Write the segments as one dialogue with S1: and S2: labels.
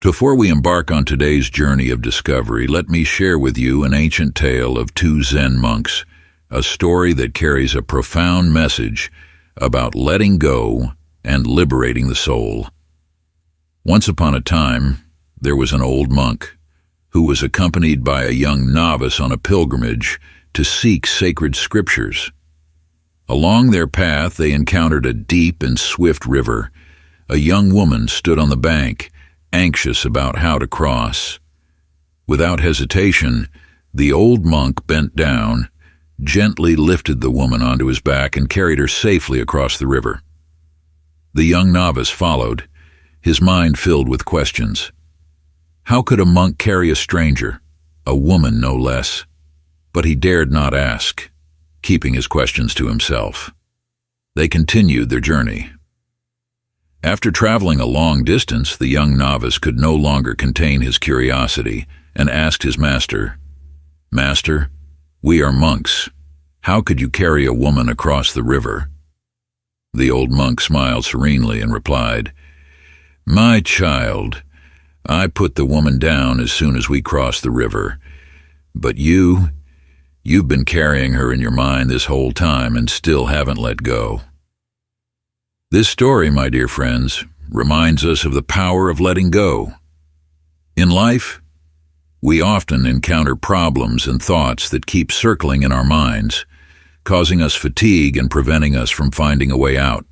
S1: Before we embark on today's journey of discovery, let me share with you an ancient tale of two Zen monks, a story that carries a profound message about letting go and liberating the soul. Once upon a time, there was an old monk who was accompanied by a young novice on a pilgrimage to seek sacred scriptures. Along their path, they encountered a deep and swift river. A young woman stood on the bank, anxious about how to cross. Without hesitation, the old monk bent down, gently lifted the woman onto his back, and carried her safely across the river. The young novice followed, his mind filled with questions. How could a monk carry a stranger, a woman no less? But he dared not ask, keeping his questions to himself. They continued their journey. After traveling a long distance, the young novice could no longer contain his curiosity and asked his master, "Master, we are monks. How could you carry a woman across the river?" The old monk smiled serenely and replied, "My child, I put the woman down as soon as we crossed the river. But you've been carrying her in your mind this whole time and still haven't let go." This story, my dear friends, reminds us of the power of letting go. In life, we often encounter problems and thoughts that keep circling in our minds, causing us fatigue and preventing us from finding a way out.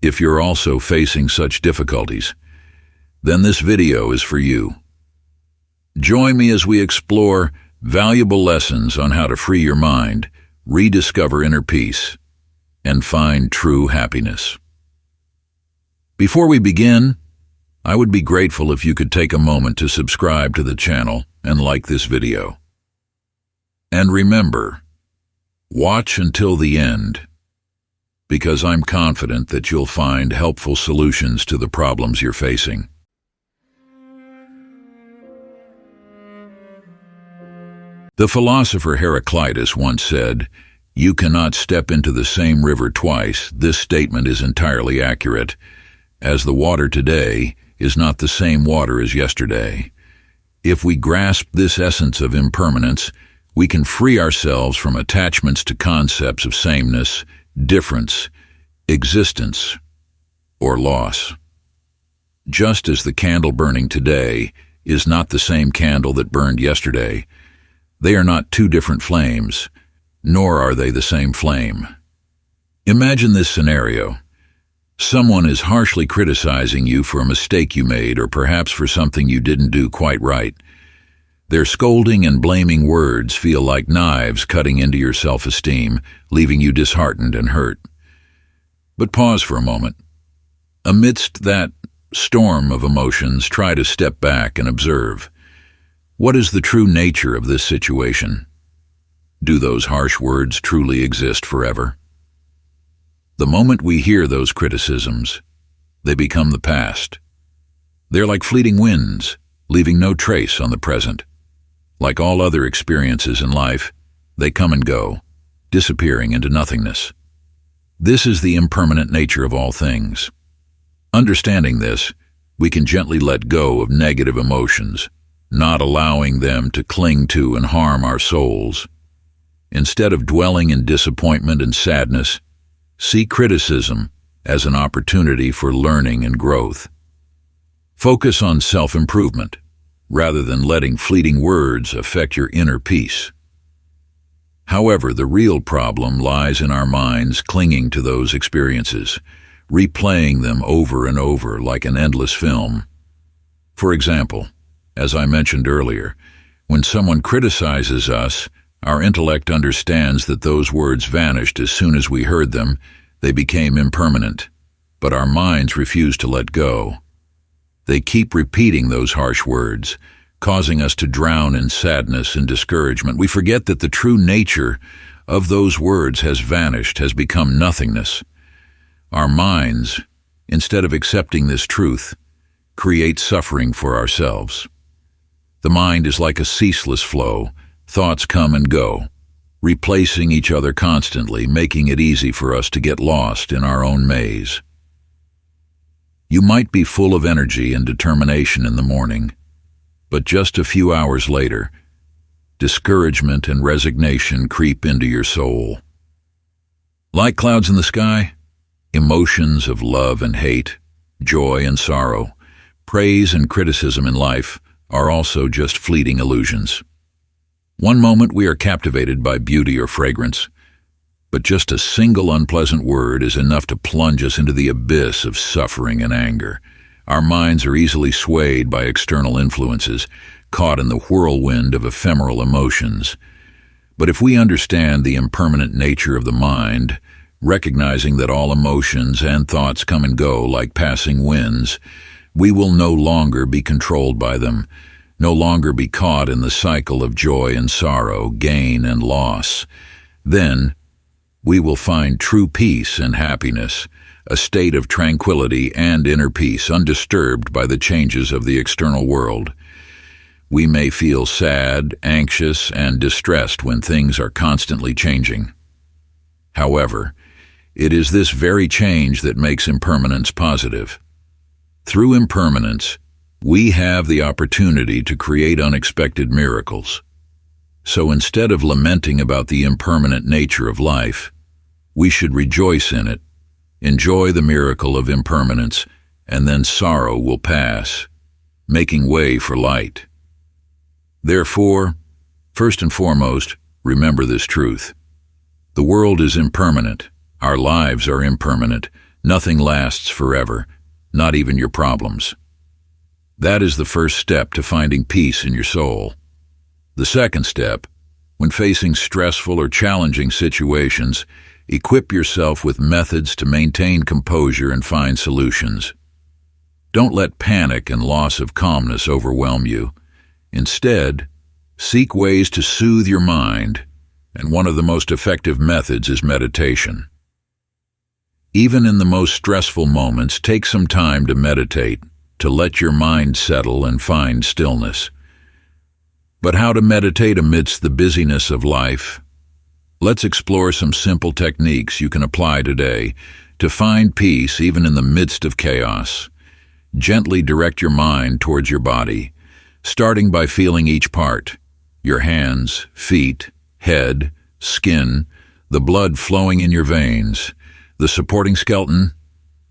S1: If you're also facing such difficulties, then this video is for you. Join me as we explore valuable lessons on how to free your mind, rediscover inner peace, and find true happiness. Before we begin, I would be grateful if you could take a moment to subscribe to the channel and like this video. And remember, watch until the end, because I'm confident that you'll find helpful solutions to the problems you're facing. The philosopher Heraclitus once said, "You cannot step into the same river twice." This statement is entirely accurate, as the water today is not the same water as yesterday. If we grasp this essence of impermanence, we can free ourselves from attachments to concepts of sameness, difference, existence, or loss. Just as the candle burning today is not the same candle that burned yesterday, they are not two different flames, nor are they the same flame. Imagine this scenario. Someone is harshly criticizing you for a mistake you made, or perhaps for something you didn't do quite right. Their scolding and blaming words feel like knives cutting into your self-esteem, leaving you disheartened and hurt. But pause for a moment. Amidst that storm of emotions, try to step back and observe. What is the true nature of this situation? Do those harsh words truly exist forever? The moment we hear those criticisms, they become the past. They're like fleeting winds, leaving no trace on the present. Like all other experiences in life, they come and go, disappearing into nothingness. This is the impermanent nature of all things. Understanding this, we can gently let go of negative emotions, not allowing them to cling to and harm our souls. Instead of dwelling in disappointment and sadness, see criticism as an opportunity for learning and growth. Focus on self-improvement, rather than letting fleeting words affect your inner peace. However, the real problem lies in our minds clinging to those experiences, replaying them over and over like an endless film. For example, as I mentioned earlier, when someone criticizes us, our intellect understands that those words vanished as soon as we heard them. They became impermanent, but our minds refuse to let go. They keep repeating those harsh words, causing us to drown in sadness and discouragement. We forget that the true nature of those words has vanished, has become nothingness. Our minds, instead of accepting this truth, create suffering for ourselves. The mind is like a ceaseless flow. Thoughts come and go, replacing each other constantly, making it easy for us to get lost in our own maze. You might be full of energy and determination in the morning, but just a few hours later, discouragement and resignation creep into your soul. Like clouds in the sky, emotions of love and hate, joy and sorrow, praise and criticism in life are also just fleeting illusions. One moment we are captivated by beauty or fragrance, but just a single unpleasant word is enough to plunge us into the abyss of suffering and anger. Our minds are easily swayed by external influences, caught in the whirlwind of ephemeral emotions. But if we understand the impermanent nature of the mind, recognizing that all emotions and thoughts come and go like passing winds, we will no longer be controlled by them, no longer be caught in the cycle of joy and sorrow, gain and loss. Then, we will find true peace and happiness, a state of tranquility and inner peace undisturbed by the changes of the external world. We may feel sad, anxious, and distressed when things are constantly changing. However, it is this very change that makes impermanence positive. Through impermanence, we have the opportunity to create unexpected miracles. So instead of lamenting about the impermanent nature of life, we should rejoice in it, enjoy the miracle of impermanence, and then sorrow will pass, making way for light. Therefore, first and foremost, remember this truth. The world is impermanent. Our lives are impermanent. Nothing lasts forever, not even your problems. That is the first step to finding peace in your soul. The second step, when facing stressful or challenging situations, equip yourself with methods to maintain composure and find solutions. Don't let panic and loss of calmness overwhelm you. Instead, seek ways to soothe your mind, and one of the most effective methods is meditation. Even in the most stressful moments, take some time to meditate, to let your mind settle and find stillness. But how to meditate amidst the busyness of life? Let's explore some simple techniques you can apply today to find peace even in the midst of chaos. Gently direct your mind towards your body, starting by feeling each part: your hands, feet, head, skin, the blood flowing in your veins, the supporting skeleton,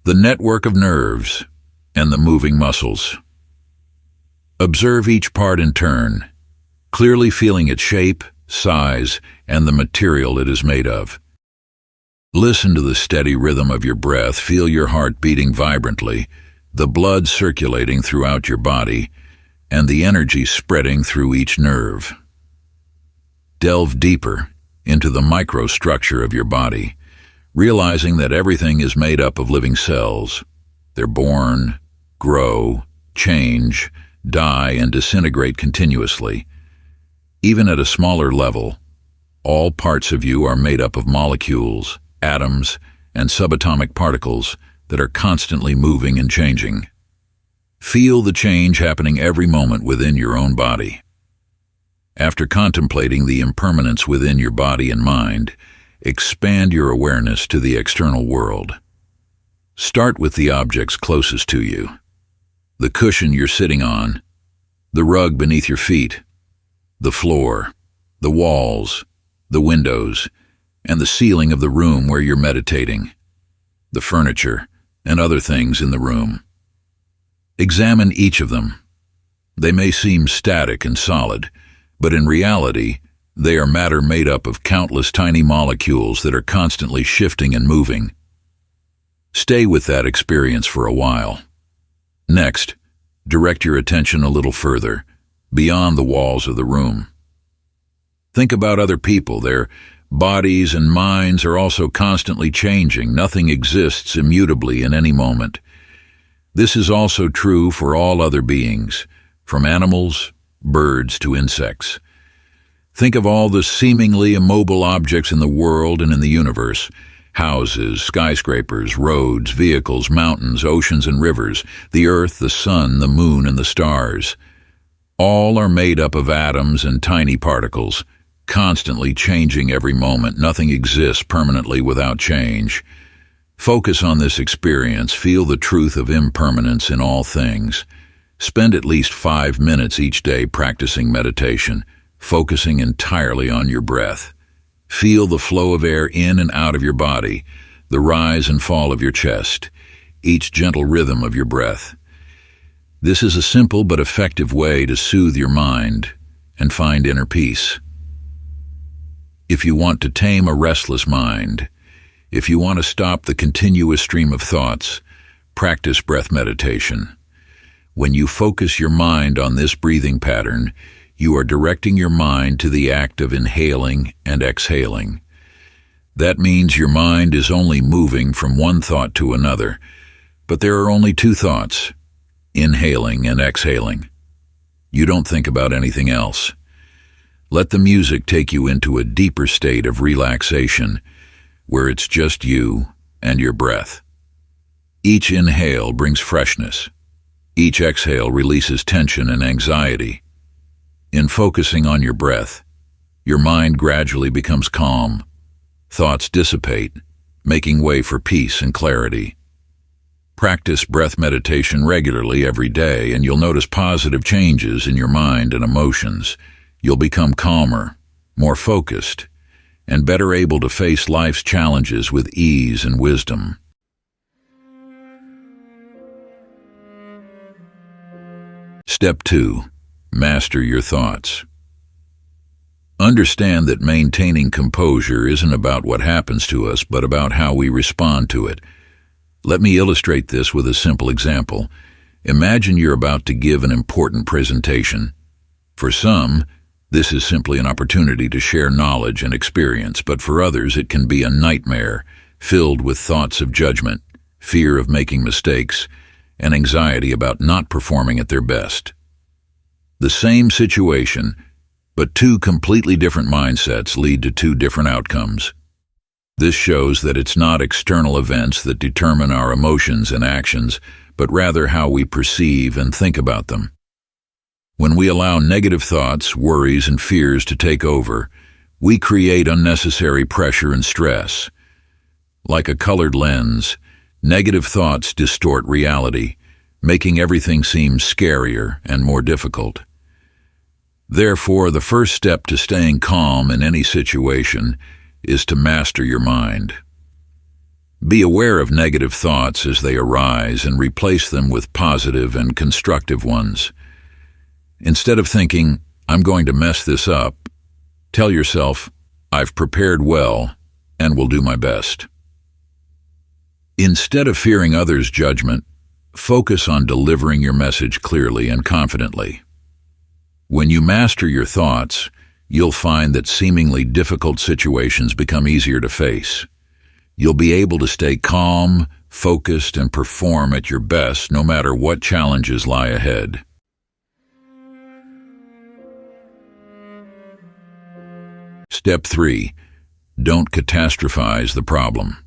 S1: the network of nerves, and the moving muscles. Observe each part in turn, clearly feeling its shape, size, and the material it is made of. Listen to the steady rhythm of your breath, feel your heart beating vibrantly, the blood circulating throughout your body, and the energy spreading through each nerve. Delve deeper into the microstructure of your body, realizing that everything is made up of living cells. They're born, grow, change, die, and disintegrate continuously. Even at a smaller level, all parts of you are made up of molecules, atoms, and subatomic particles that are constantly moving and changing. Feel the change happening every moment within your own body. After contemplating the impermanence within your body and mind, expand your awareness to the external world. Start with the objects closest to you: the cushion you're sitting on, the rug beneath your feet, the floor, the walls, the windows, and the ceiling of the room where you're meditating, the furniture, and other things in the room. Examine each of them. They may seem static and solid, but in reality, they are matter made up of countless tiny molecules that are constantly shifting and moving. Stay with that experience for a while. Next, direct your attention a little further, beyond the walls of the room. Think about other people. Their bodies and minds are also constantly changing. Nothing exists immutably in any moment. This is also true for all other beings, from animals, birds to insects. Think of all the seemingly immobile objects in the world and in the universe: houses, skyscrapers, roads, vehicles, mountains, oceans and rivers, the earth, the sun, the moon, and the stars. All are made up of atoms and tiny particles, constantly changing every moment. Nothing exists permanently without change. Focus on this experience, feel the truth of impermanence in all things. Spend at least 5 minutes each day practicing meditation, focusing entirely on your breath. Feel the flow of air in and out of your body, the rise and fall of your chest, each gentle rhythm of your breath. This is a simple but effective way to soothe your mind and find inner peace. If you want to tame a restless mind, if you want to stop the continuous stream of thoughts, practice breath meditation. When you focus your mind on this breathing pattern, you are directing your mind to the act of inhaling and exhaling. That means your mind is only moving from one thought to another, but there are only two thoughts, inhaling and exhaling. You don't think about anything else. Let the music take you into a deeper state of relaxation, where it's just you and your breath. Each inhale brings freshness. Each exhale releases tension and anxiety. In focusing on your breath, your mind gradually becomes calm. Thoughts dissipate, making way for peace and clarity. Practice breath meditation regularly every day, and you'll notice positive changes in your mind and emotions. You'll become calmer, more focused, and better able to face life's challenges with ease and wisdom. Step 2. Master your thoughts. Understand that maintaining composure isn't about what happens to us, but about how we respond to it. Let me illustrate this with a simple example. Imagine you're about to give an important presentation. For some, this is simply an opportunity to share knowledge and experience, but for others it can be a nightmare, filled with thoughts of judgment, fear of making mistakes, and anxiety about not performing at their best. The same situation, but two completely different mindsets lead to two different outcomes. This shows that it's not external events that determine our emotions and actions, but rather how we perceive and think about them. When we allow negative thoughts, worries, and fears to take over, we create unnecessary pressure and stress. Like a colored lens, negative thoughts distort reality, making everything seem scarier and more difficult. Therefore, the first step to staying calm in any situation is to master your mind. Be aware of negative thoughts as they arise and replace them with positive and constructive ones. Instead of thinking, "I'm going to mess this up," tell yourself, "I've prepared well and will do my best." Instead of fearing others' judgment, focus on delivering your message clearly and confidently. When you master your thoughts, you'll find that seemingly difficult situations become easier to face. You'll be able to stay calm, focused, and perform at your best no matter what challenges lie ahead. Step 3. Don't catastrophize the problem.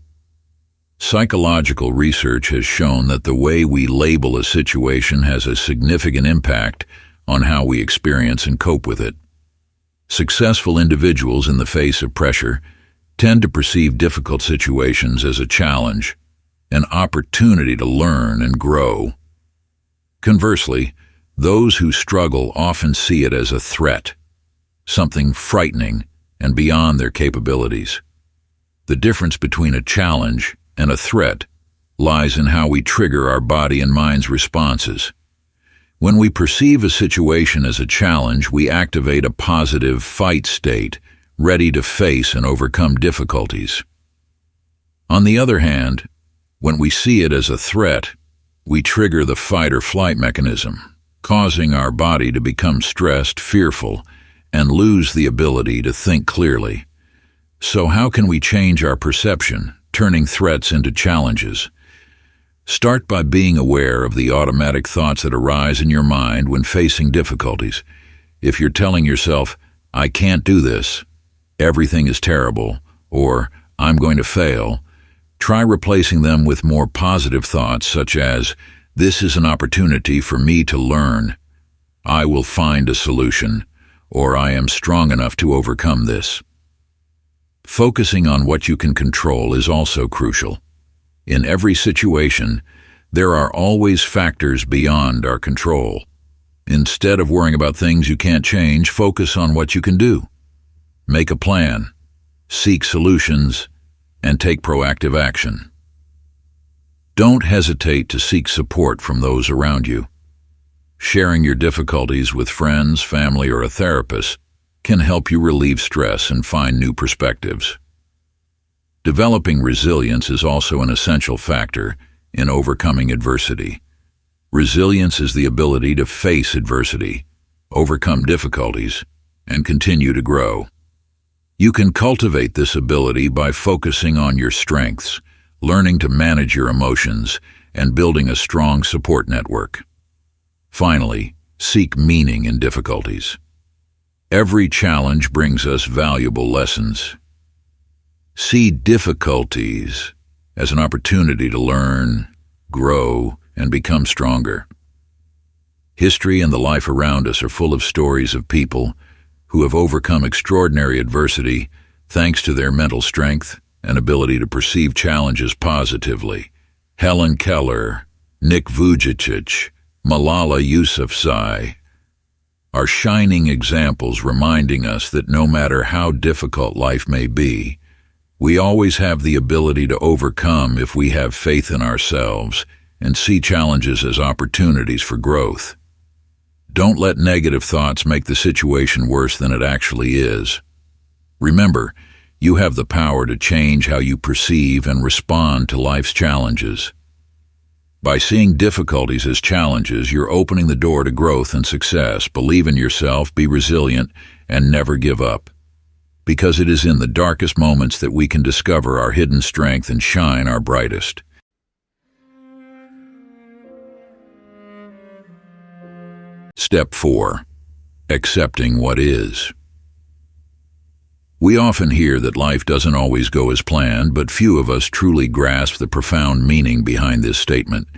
S1: Psychological research has shown that the way we label a situation has a significant impact on how we experience and cope with it. Successful individuals in the face of pressure tend to perceive difficult situations as a challenge, an opportunity to learn and grow. Conversely, those who struggle often see it as a threat, something frightening and beyond their capabilities. The difference between a challenge and a threat lies in how we trigger our body and mind's responses. When we perceive a situation as a challenge, we activate a positive fight state, ready to face and overcome difficulties. On the other hand, when we see it as a threat, we trigger the fight or flight mechanism, causing our body to become stressed, fearful, and lose the ability to think clearly. So how can we change our perception, turning threats into challenges? Start by being aware of the automatic thoughts that arise in your mind when facing difficulties. If you're telling yourself, "I can't do this," "everything is terrible," or "I'm going to fail," try replacing them with more positive thoughts such as, "This is an opportunity for me to learn," "I will find a solution," or "I am strong enough to overcome this." Focusing on what you can control is also crucial. In every situation, there are always factors beyond our control. Instead of worrying about things you can't change, focus on what you can do. Make a plan, seek solutions, and take proactive action. Don't hesitate to seek support from those around you. Sharing your difficulties with friends, family, or a therapist can help you relieve stress and find new perspectives. Developing resilience is also an essential factor in overcoming adversity. Resilience is the ability to face adversity, overcome difficulties, and continue to grow. You can cultivate this ability by focusing on your strengths, learning to manage your emotions, and building a strong support network. Finally, seek meaning in difficulties. Every challenge brings us valuable lessons. See difficulties as an opportunity to learn, grow, and become stronger. History and the life around us are full of stories of people who have overcome extraordinary adversity thanks to their mental strength and ability to perceive challenges positively. Helen Keller, Nick Vujicic, Malala Yousafzai are shining examples reminding us that no matter how difficult life may be, we always have the ability to overcome if we have faith in ourselves and see challenges as opportunities for growth. Don't let negative thoughts make the situation worse than it actually is. Remember, you have the power to change how you perceive and respond to life's challenges. By seeing difficulties as challenges, you're opening the door to growth and success. Believe in yourself, be resilient, and never give up. Because it is in the darkest moments that we can discover our hidden strength and shine our brightest. Step 4. Accepting what is. We often hear that life doesn't always go as planned, but few of us truly grasp the profound meaning behind this statement.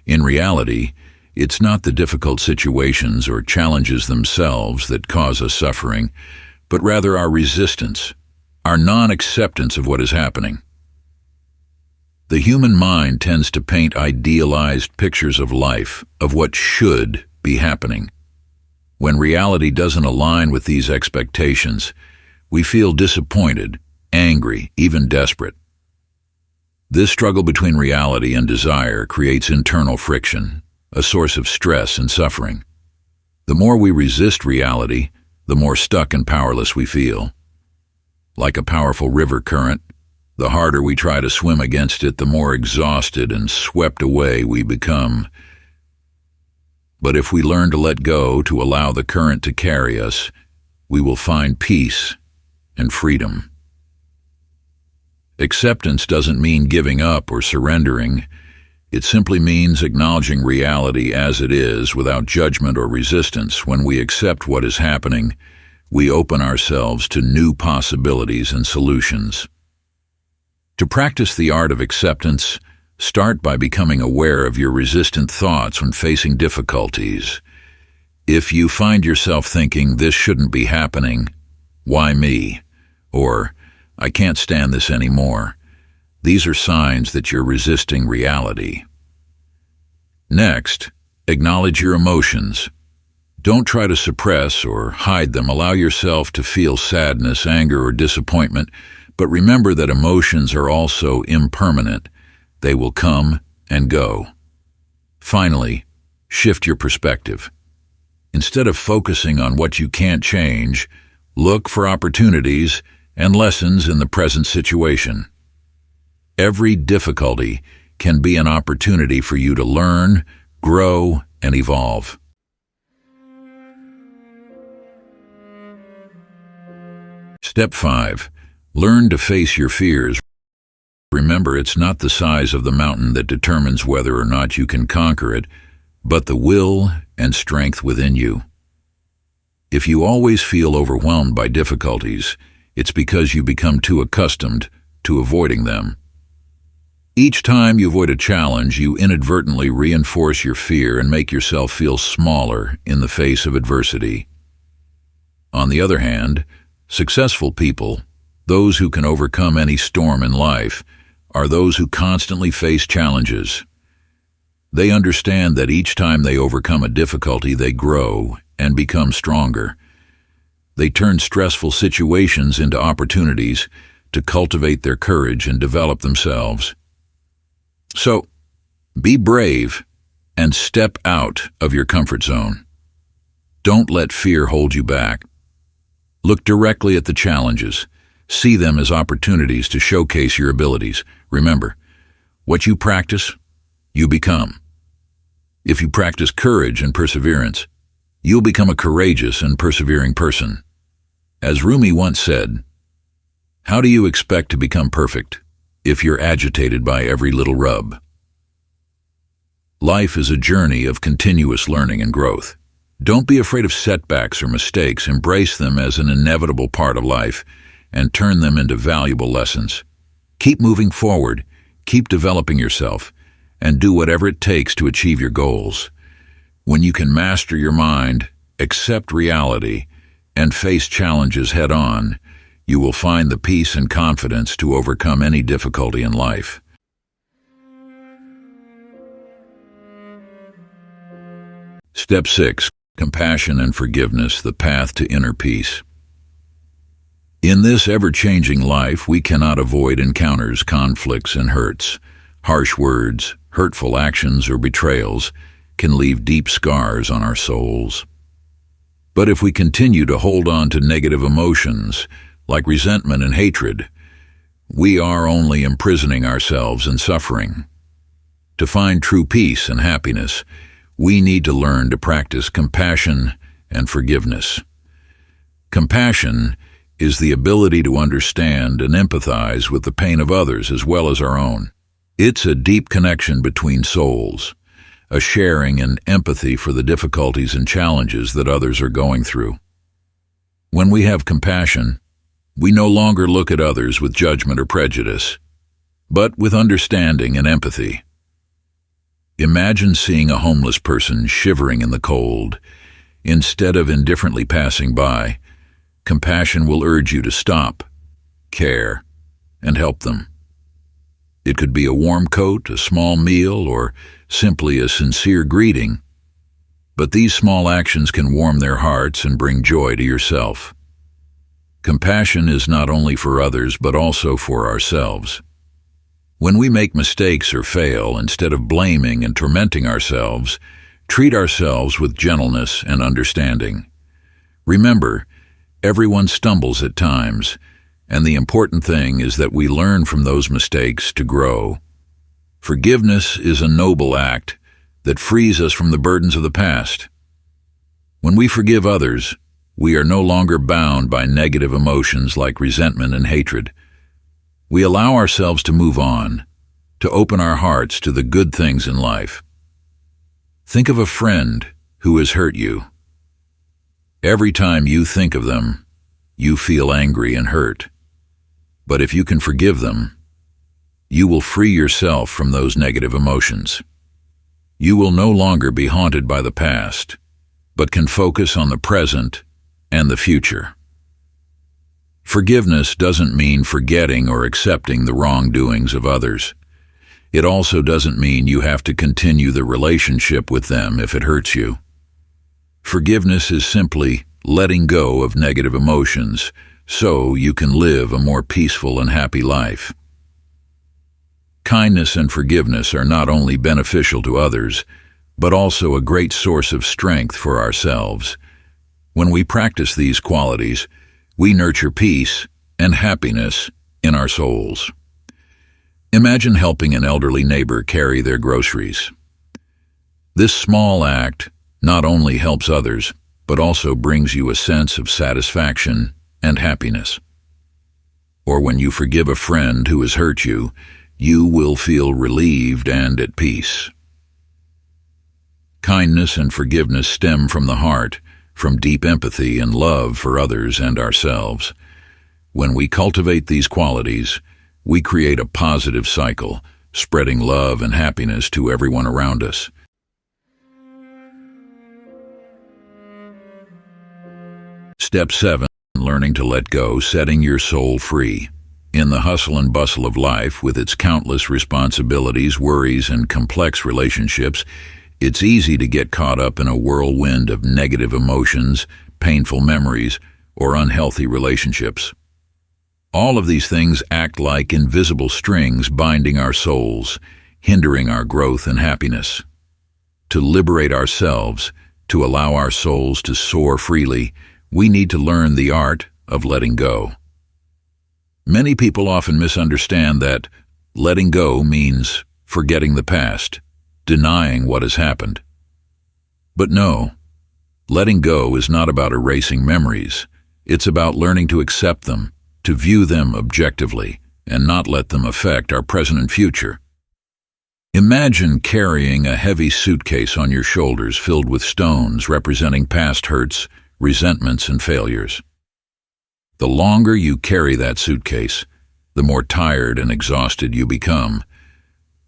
S1: In reality, it's not the difficult situations or challenges themselves that cause us suffering, but rather our resistance, our non-acceptance of what is happening. The human mind tends to paint idealized pictures of life, of what should be happening. When reality doesn't align with these expectations, we feel disappointed, angry, even desperate. This struggle between reality and desire creates internal friction, a source of stress and suffering. The more we resist reality, the more stuck and powerless we feel. Like a powerful river current, the harder we try to swim against it, the more exhausted and swept away we become. But if we learn to let go, to allow the current to carry us, we will find peace and freedom. Acceptance doesn't mean giving up or surrendering. It simply means acknowledging reality as it is without judgment or resistance. When we accept what is happening, we open ourselves to new possibilities and solutions. To practice the art of acceptance, start by becoming aware of your resistant thoughts when facing difficulties. If you find yourself thinking, "This shouldn't be happening," "Why me?" or "I can't stand this anymore," these are signs that you're resisting reality. Next, acknowledge your emotions. Don't try to suppress or hide them. Allow yourself to feel sadness, anger, or disappointment, but remember that emotions are also impermanent. They will come and go. Finally, shift your perspective. Instead of focusing on what you can't change, look for opportunities and lessons in the present situation. Every difficulty can be an opportunity for you to learn, grow, and evolve. Step 5. Learn to face your fears. Remember, it's not the size of the mountain that determines whether or not you can conquer it, but the will and strength within you. If you always feel overwhelmed by difficulties, it's because you become too accustomed to avoiding them. Each time you avoid a challenge, you inadvertently reinforce your fear and make yourself feel smaller in the face of adversity. On the other hand, successful people, those who can overcome any storm in life, are those who constantly face challenges. They understand that each time they overcome a difficulty, they grow and become stronger. They turn stressful situations into opportunities to cultivate their courage and develop themselves. So, be brave and step out of your comfort zone. Don't let fear hold you back. Look directly at the challenges. See them as opportunities to showcase your abilities. Remember, what you practice, you become. If you practice courage and perseverance, you'll become a courageous and persevering person. As Rumi once said, "How do you expect to become perfect if you're agitated by every little rub?" Life is a journey of continuous learning and growth. Don't be afraid of setbacks or mistakes. Embrace them as an inevitable part of life and turn them into valuable lessons. Keep moving forward, keep developing yourself, and do whatever it takes to achieve your goals. When you can master your mind, accept reality, and face challenges head-on, you will find the peace and confidence to overcome any difficulty in life. Step 6. Compassion and forgiveness, the path to inner peace. In this ever-changing life, we cannot avoid encounters, conflicts, and hurts. Harsh words, hurtful actions, or betrayals can leave deep scars on our souls. But if we continue to hold on to negative emotions, like resentment and hatred, we are only imprisoning ourselves in suffering. To find true peace and happiness, we need to learn to practice compassion and forgiveness. Compassion is the ability to understand and empathize with the pain of others as well as our own. It's a deep connection between souls, a sharing and empathy for the difficulties and challenges that others are going through. When we have compassion, we no longer look at others with judgment or prejudice, but with understanding and empathy. Imagine seeing a homeless person shivering in the cold. Instead of indifferently passing by, compassion will urge you to stop, care, and help them. It could be a warm coat, a small meal, or simply a sincere greeting. But these small actions can warm their hearts and bring joy to yourself. Compassion is not only for others, but also for ourselves. When we make mistakes or fail, instead of blaming and tormenting ourselves, treat ourselves with gentleness and understanding. Remember, everyone stumbles at times, and the important thing is that we learn from those mistakes to grow. Forgiveness is a noble act that frees us from the burdens of the past. When we forgive others, we are no longer bound by negative emotions like resentment and hatred. We allow ourselves to move on, to open our hearts to the good things in life. Think of a friend who has hurt you. Every time you think of them, you feel angry and hurt. But if you can forgive them, you will free yourself from those negative emotions. You will no longer be haunted by the past, but can focus on the present and the future. Forgiveness doesn't mean forgetting or accepting the wrongdoings of others. It also doesn't mean you have to continue the relationship with them if it hurts you. Forgiveness is simply letting go of negative emotions so you can live a more peaceful and happy life. Kindness and forgiveness are not only beneficial to others, but also a great source of strength for ourselves. When we practice these qualities, we nurture peace and happiness in our souls. Imagine helping an elderly neighbor carry their groceries. This small act not only helps others, but also brings you a sense of satisfaction and happiness. Or when you forgive a friend who has hurt you, you will feel relieved and at peace. Kindness and forgiveness stem from the heart, from deep empathy and love for others and ourselves. When we cultivate these qualities, we create a positive cycle, spreading love and happiness to everyone around us. Step 7. Learning to let go, setting your soul free. In the hustle and bustle of life, with its countless responsibilities, worries, and complex relationships, it's easy to get caught up in a whirlwind of negative emotions, painful memories, or unhealthy relationships. All of these things act like invisible strings binding our souls, hindering our growth and happiness. To liberate ourselves, to allow our souls to soar freely, we need to learn the art of letting go. Many people often misunderstand that letting go means forgetting the past, denying what has happened. But no, letting go is not about erasing memories. It's about learning to accept them, to view them objectively, and not let them affect our present and future. Imagine carrying a heavy suitcase on your shoulders filled with stones representing past hurts, resentments, and failures. The longer you carry that suitcase, the more tired and exhausted you become.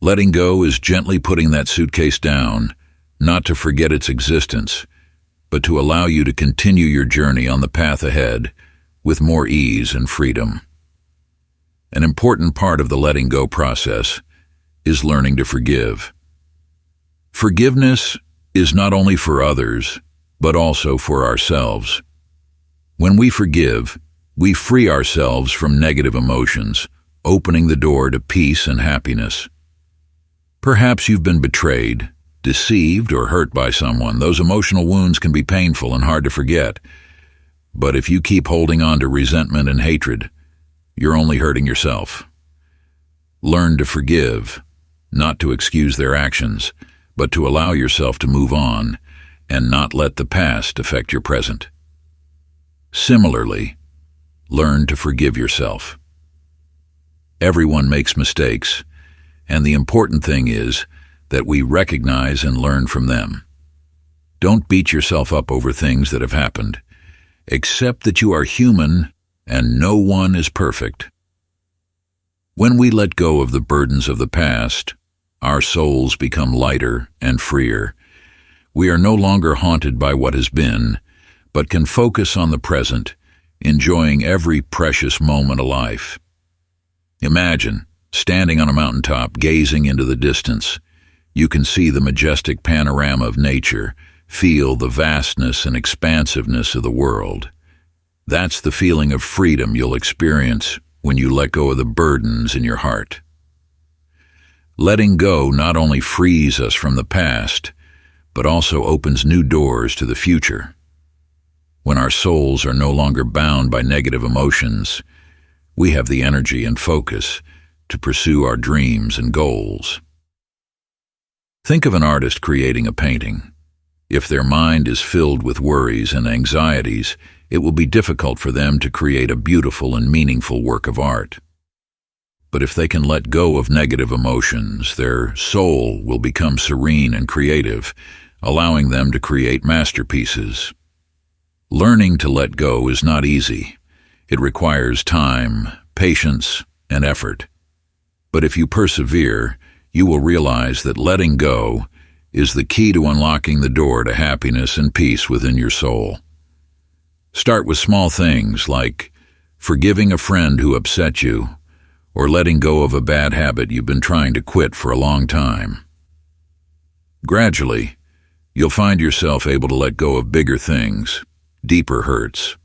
S1: Letting go is gently putting that suitcase down, not to forget its existence, but to allow you to continue your journey on the path ahead with more ease and freedom. An important part of the letting go process is learning to forgive. Forgiveness is not only for others, but also for ourselves. When we forgive, we free ourselves from negative emotions, opening the door to peace and happiness. Perhaps you've been betrayed, deceived, or hurt by someone. Those emotional wounds can be painful and hard to forget. But if you keep holding on to resentment and hatred, you're only hurting yourself. Learn to forgive, not to excuse their actions, but to allow yourself to move on and not let the past affect your present. Similarly, learn to forgive yourself. Everyone makes mistakes, and the important thing is that we recognize and learn from them. Don't beat yourself up over things that have happened. Accept that you are human and no one is perfect. When we let go of the burdens of the past, our souls become lighter and freer. We are no longer haunted by what has been, but can focus on the present, enjoying every precious moment of life. Imagine standing on a mountaintop, gazing into the distance. You can see the majestic panorama of nature, feel the vastness and expansiveness of the world. That's the feeling of freedom you'll experience when you let go of the burdens in your heart. Letting go not only frees us from the past, but also opens new doors to the future. When our souls are no longer bound by negative emotions, we have the energy and focus to pursue our dreams and goals. Think of an artist creating a painting. If their mind is filled with worries and anxieties, it will be difficult for them to create a beautiful and meaningful work of art. But if they can let go of negative emotions, their soul will become serene and creative, allowing them to create masterpieces. Learning to let go is not easy. It requires time, patience, and effort. But if you persevere, you will realize that letting go is the key to unlocking the door to happiness and peace within your soul. Start with small things like forgiving a friend who upset you, or letting go of a bad habit you've been trying to quit for a long time. Gradually, you'll find yourself able to let go of bigger things, deeper hurts,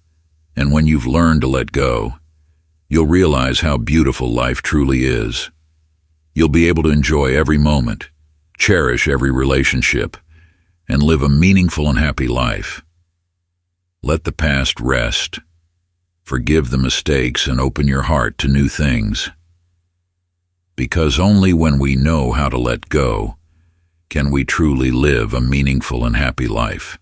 S1: and when you've learned to let go, you'll realize how beautiful life truly is. You'll be able to enjoy every moment, cherish every relationship, and live a meaningful and happy life. Let the past rest. Forgive the mistakes and open your heart to new things. Because only when we know how to let go can we truly live a meaningful and happy life.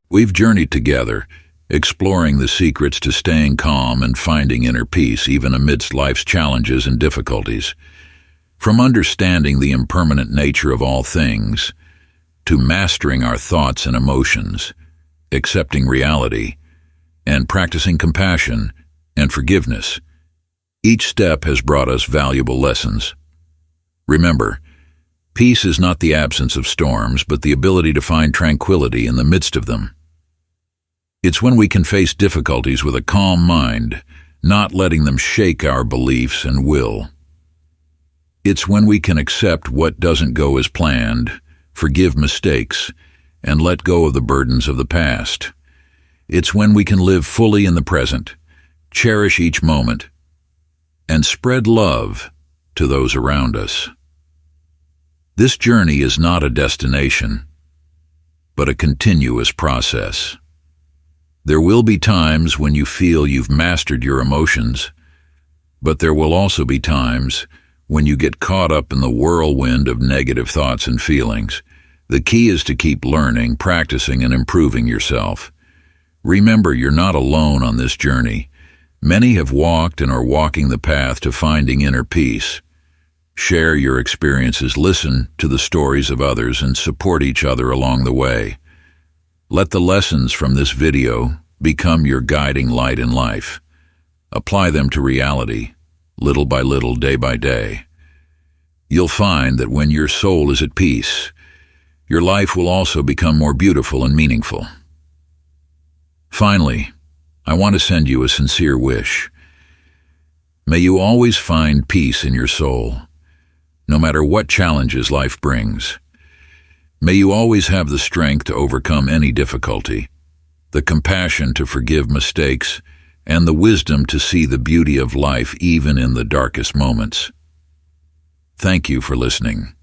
S1: We've journeyed together, exploring the secrets to staying calm and finding inner peace even amidst life's challenges and difficulties. From understanding the impermanent nature of all things, to mastering our thoughts and emotions, accepting reality, and practicing compassion and forgiveness, each step has brought us valuable lessons. Remember, peace is not the absence of storms, but the ability to find tranquility in the midst of them. It's when we can face difficulties with a calm mind, not letting them shake our beliefs and will. It's when we can accept what doesn't go as planned, forgive mistakes, and let go of the burdens of the past. It's when we can live fully in the present, cherish each moment, and spread love to those around us. This journey is not a destination, but a continuous process. There will be times when you feel you've mastered your emotions, but there will also be times when you get caught up in the whirlwind of negative thoughts and feelings. The key is to keep learning, practicing, and improving yourself. Remember, you're not alone on this journey. Many have walked and are walking the path to finding inner peace. Share your experiences, listen to the stories of others, and support each other along the way. Let the lessons from this video become your guiding light in life. Apply them to reality, little by little, day by day. You'll find that when your soul is at peace, your life will also become more beautiful and meaningful. Finally, I want to send you a sincere wish. May you always find peace in your soul, no matter what challenges life brings. May you always have the strength to overcome any difficulty, the compassion to forgive mistakes, and the wisdom to see the beauty of life even in the darkest moments. Thank you for listening.